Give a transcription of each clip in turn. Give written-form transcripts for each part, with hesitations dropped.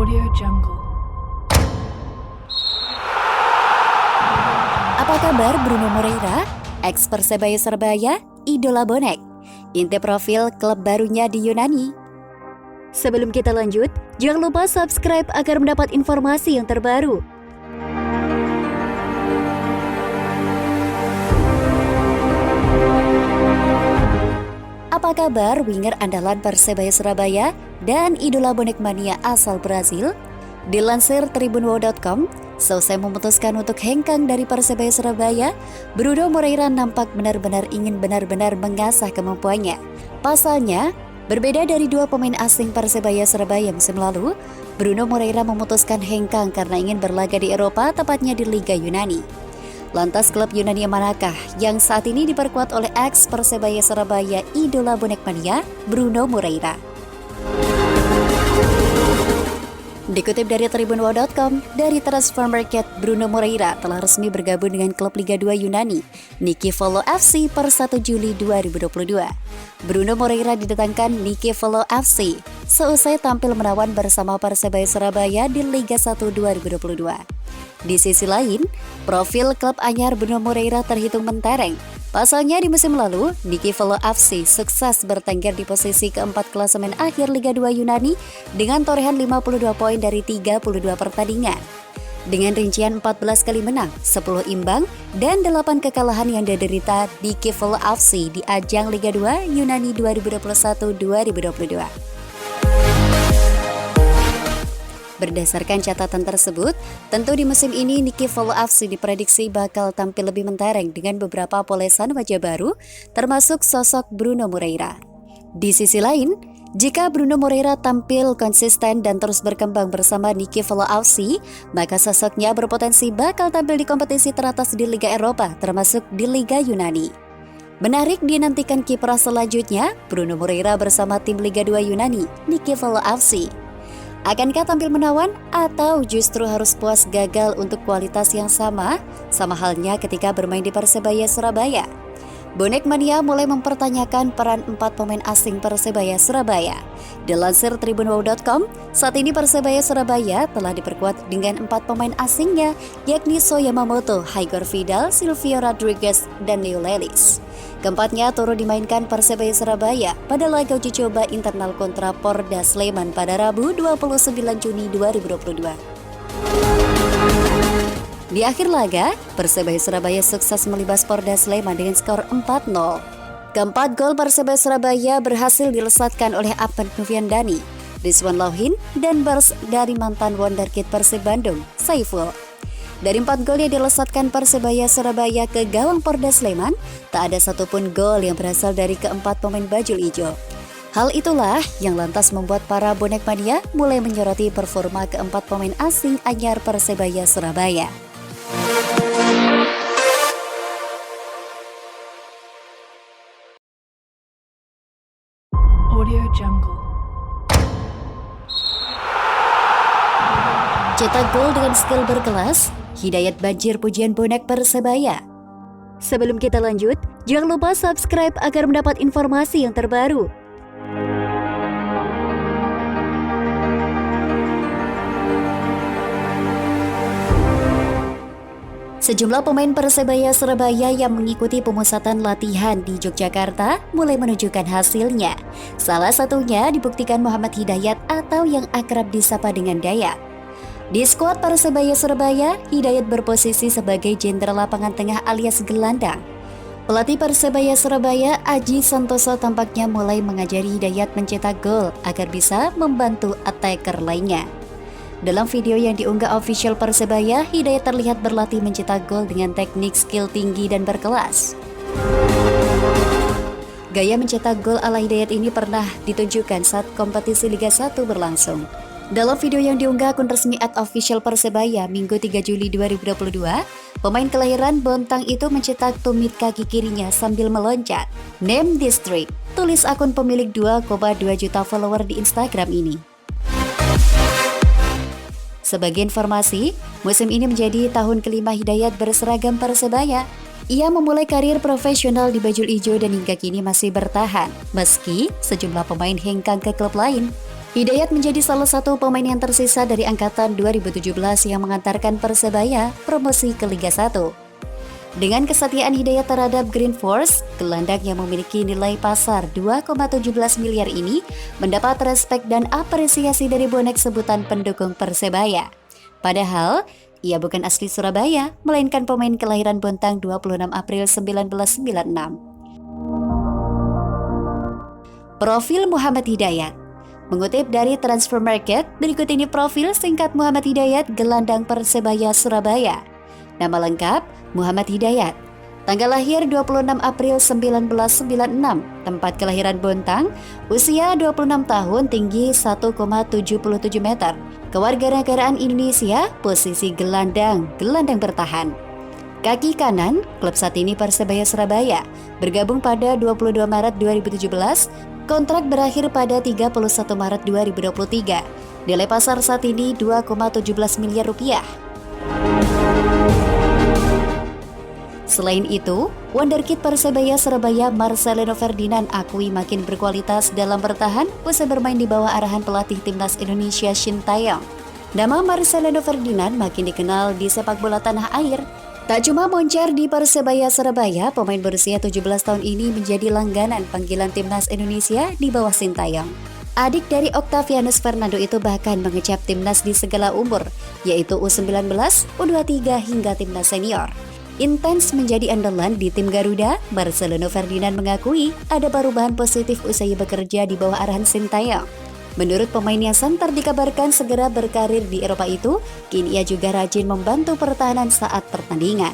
Audio Jungle. Apa kabar Bruno Moreira, ex Persebaya Surabaya, idola bonek? Inti profil klub barunya di Yunani. Sebelum kita lanjut, jangan lupa subscribe agar mendapat informasi yang terbaru. Apa kabar winger andalan Persebaya Surabaya dan idola bonek mania asal Brazil? Dilansir tribunwow.com, selesai memutuskan untuk hengkang dari Persebaya Surabaya, Bruno Moreira nampak benar-benar ingin benar-benar mengasah kemampuannya. Pasalnya, berbeda dari dua pemain asing Persebaya Surabaya musim lalu, Bruno Moreira memutuskan hengkang karena ingin berlaga di Eropa, tepatnya di Liga Yunani. Lantas klub Yunani manakah yang saat ini diperkuat oleh ex Persebaya Surabaya idola bonek mania, Bruno Moreira? Dikutip dari tribunwow.com, dari transfer market, Bruno Moreira telah resmi bergabung dengan klub Liga 2 Yunani, Niki Volou FC per 1 Juli 2022. Bruno Moreira didatangkan Niki Volou FC seusai tampil menawan bersama Persebaya Surabaya di Liga 1 2022. Di sisi lain, profil klub anyar Bruno Moreira terhitung mentereng. Pasalnya di musim lalu, Niki Volou FC sukses bertengger di posisi keempat klasemen akhir Liga 2 Yunani dengan torehan 52 poin dari 32 pertandingan. Dengan rincian 14 kali menang, 10 imbang, dan 8 kekalahan yang diderita Niki Volou FC di ajang Liga 2 Yunani 2021-2022. Berdasarkan catatan tersebut, tentu di musim ini Niki Volou FC diprediksi bakal tampil lebih mentereng dengan beberapa polesan wajah baru, termasuk sosok Bruno Moreira. Di sisi lain, jika Bruno Moreira tampil konsisten dan terus berkembang bersama Niki Volou FC, maka sosoknya berpotensi bakal tampil di kompetisi teratas di Liga Eropa, termasuk di Liga Yunani. Menarik dinantikan kiprah selanjutnya, Bruno Moreira bersama tim Liga 2 Yunani, Niki Volou FC. Akankah tampil menawan atau justru harus puas gagal untuk kualitas yang sama halnya ketika bermain di Persebaya Surabaya? Bonek mania mulai mempertanyakan peran 4 pemain asing Persebaya Surabaya. Dilansir tribunwow.com, saat ini Persebaya Surabaya telah diperkuat dengan 4 pemain asingnya, yakni So Yamamoto, Haigor Vidal, Silvio Rodriguez, dan Leo Lelis. Keempatnya turut dimainkan Persebaya Surabaya pada laga uji coba internal kontra Porda Sleman pada Rabu 29 Juni 2022. Di akhir laga, Persebaya Surabaya sukses melibas Porda Sleman dengan skor 4-0. Keempat gol Persebaya Surabaya berhasil dilesatkan oleh Ahmad Noviandani, Rizwan Lauhin, dan bars dari mantan wonderkid Persib Bandung, Saiful. Dari 4 gol yang dilesatkan Persebaya Surabaya ke gawang Porda Sleman, tak ada satupun gol yang berasal dari keempat pemain bajul ijo. Hal itulah yang lantas membuat para bonek mania mulai menyoroti performa keempat pemain asing anyar Persebaya Surabaya. Audio Jungle. Cetak gol dengan skill berkelas, Hidayat banjir pujian bonek Persebaya. Sebelum kita lanjut, jangan lupa subscribe agar mendapat informasi yang terbaru. Sejumlah pemain Persebaya Surabaya yang mengikuti pemusatan latihan di Yogyakarta mulai menunjukkan hasilnya. Salah satunya dibuktikan Muhammad Hidayat atau yang akrab disapa dengan Dayat. Di skuad Persebaya Surabaya, Hidayat berposisi sebagai jenderal lapangan tengah alias gelandang. Pelatih Persebaya Surabaya, Aji Santoso tampaknya mulai mengajari Hidayat mencetak gol agar bisa membantu attacker lainnya. Dalam video yang diunggah official Persebaya, Hidayat terlihat berlatih mencetak gol dengan teknik skill tinggi dan berkelas. Gaya mencetak gol ala Hidayat ini pernah ditunjukkan saat kompetisi Liga 1 berlangsung. Dalam video yang diunggah akun resmi @official Persebaya Minggu 3 Juli 2022, pemain kelahiran Bontang itu mencetak tumit kaki kirinya sambil meloncat. Name District, tulis akun pemilik 2,2 juta follower di Instagram ini. Sebagai informasi, musim ini menjadi tahun kelima Hidayat berseragam Persebaya. Ia memulai karir profesional di bajul ijo dan hingga kini masih bertahan, meski sejumlah pemain hengkang ke klub lain. Hidayat menjadi salah satu pemain yang tersisa dari angkatan 2017 yang mengantarkan Persebaya promosi ke Liga 1. Dengan kesetiaan Hidayat terhadap Green Force, gelandang yang memiliki nilai pasar 2,17 miliar ini mendapat respek dan apresiasi dari bonek sebutan pendukung Persebaya. Padahal, ia bukan asli Surabaya, melainkan pemain kelahiran Bontang 26 April 1996. Profil Muhammad Hidayat. Mengutip dari Transfer Market, berikut ini profil singkat Muhammad Hidayat, gelandang Persebaya Surabaya. Nama lengkap, Muhammad Hidayat. Tanggal lahir 26 April 1996, tempat kelahiran Bontang, usia 26 tahun, tinggi 1,77 meter. Kewarganegaraan Indonesia, posisi gelandang bertahan. Kaki kanan, klub saat ini Persebaya Surabaya, bergabung pada 22 Maret 2017, kontrak berakhir pada 31 Maret 2023. Nilai pasar saat ini 2,17 miliar rupiah. Selain itu, wonderkid Persebaya Surabaya Marcelino Ferdinand akui makin berkualitas dalam bertahan usai bermain di bawah arahan pelatih timnas Indonesia Shin Tae-yong. Nama Marcelino Ferdinand makin dikenal di sepak bola tanah air. Tak cuma moncer di Persebaya Surabaya, pemain berusia 17 tahun ini menjadi langganan panggilan timnas Indonesia di bawah Shin Tae-yong. Adik dari Octavianus Fernando itu bahkan mengecap timnas di segala umur, yaitu U19, U23 hingga timnas senior. Intens menjadi andalan di tim Garuda, Marcelino Ferdinand mengakui ada perubahan positif usai bekerja di bawah arahan Shin Tae-yong. Menurut pemain yang santer dikabarkan segera berkarir di Eropa itu, kini ia juga rajin membantu pertahanan saat pertandingan.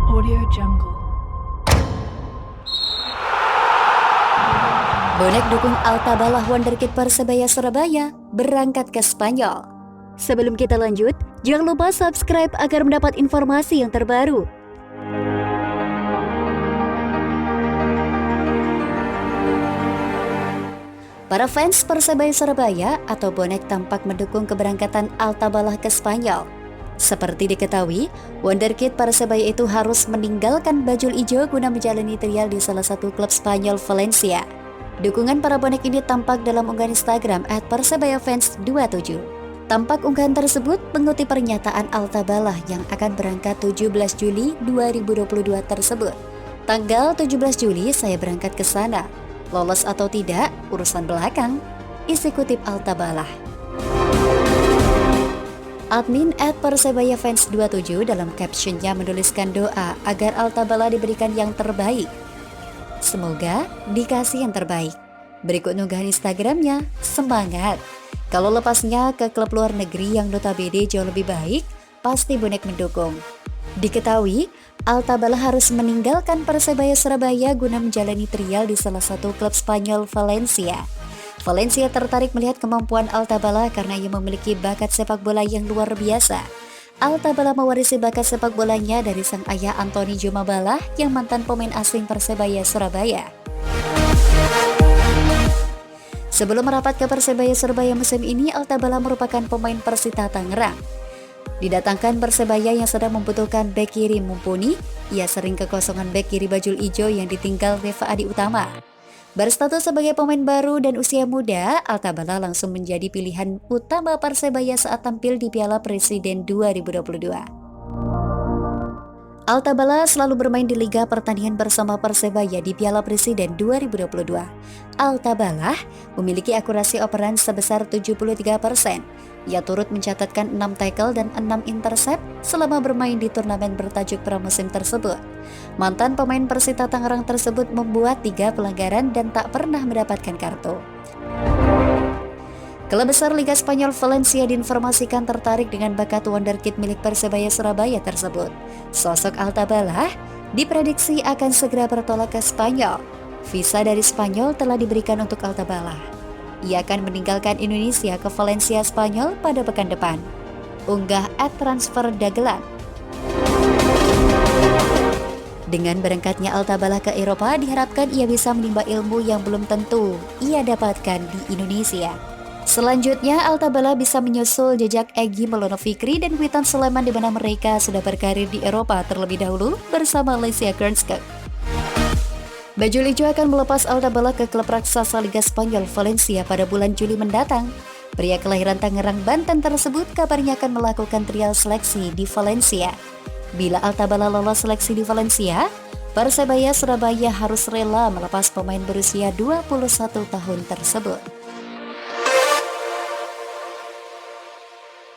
Audio Jungle. Bonek dukung Altabalah wonderkid Persebaya Surabaya berangkat ke Spanyol. Sebelum kita lanjut, jangan lupa subscribe agar mendapat informasi yang terbaru. Para fans Persebaya Surabaya atau bonek tampak mendukung keberangkatan Altabalah ke Spanyol. Seperti diketahui, wonderkid Persebaya itu harus meninggalkan bajul ijo guna menjalani trial di salah satu klub Spanyol, Valencia. Dukungan para bonek ini tampak dalam unggahan Instagram @persebayafans27. Tampak unggahan tersebut mengutip pernyataan Altabalah yang akan berangkat 17 Juli 2022 tersebut. Tanggal 17 Juli saya berangkat ke sana. Lolos atau tidak, urusan belakang, isi kutip Altabalah. Admin @persebayafans27 dalam captionnya menuliskan doa agar Altabalah diberikan yang terbaik. Semoga dikasih yang terbaik. Berikut unggahan Instagramnya, semangat. Kalau lepasnya ke klub luar negeri yang notabene jauh lebih baik, pasti bonek mendukung. Diketahui, Altabalah harus meninggalkan Persebaya Surabaya guna menjalani trial di salah satu klub Spanyol, Valencia. Valencia tertarik melihat kemampuan Altabalah karena ia memiliki bakat sepak bola yang luar biasa. Altabalah mewarisi bakat sepak bolanya dari sang ayah Anthony Jumabala yang mantan pemain asing Persebaya Surabaya. Sebelum merapat ke Persebaya Surabaya musim ini, Altabalah merupakan pemain Persita Tangerang. Didatangkan Persebaya yang sedang membutuhkan bek kiri mumpuni, ia sering kekosongan bek kiri bajul ijo yang ditinggal Deva Adi Utama. Berstatus sebagai pemain baru dan usia muda, Altabalah langsung menjadi pilihan utama Persebaya saat tampil di Piala Presiden 2022. Altabalah selalu bermain di Liga Pertandingan bersama Persebaya di Piala Presiden 2022. Altabalah memiliki akurasi operan sebesar 73%. Ia turut mencatatkan 6 tackle dan 6 intercept selama bermain di turnamen bertajuk pramusim tersebut. Mantan pemain Persita Tangerang tersebut membuat 3 pelanggaran dan tak pernah mendapatkan kartu. Klub besar Liga Spanyol Valencia diinformasikan tertarik dengan bakat wonderkid milik Persebaya Surabaya tersebut. Sosok Altabalah diprediksi akan segera bertolak ke Spanyol. Visa dari Spanyol telah diberikan untuk Altabalah. Ia akan meninggalkan Indonesia ke Valencia, Spanyol pada pekan depan. Unggah @transferdagelan. Dengan berangkatnya Altabalah ke Eropa, diharapkan ia bisa menimba ilmu yang belum tentu ia dapatkan di Indonesia. Selanjutnya, Altabala bisa menyusul jejak Egy Maulana Fikri dan Witan Sulaiman di mana mereka sudah berkarir di Eropa terlebih dahulu bersama Lesia Kernskog. Bajul Ijo akan melepas Altabala ke klub raksasa Liga Spanyol Valencia pada bulan Juli mendatang. Pria kelahiran Tangerang, Banten tersebut kabarnya akan melakukan trial seleksi di Valencia. Bila Altabala lolos seleksi di Valencia, Persebaya Surabaya harus rela melepas pemain berusia 21 tahun tersebut.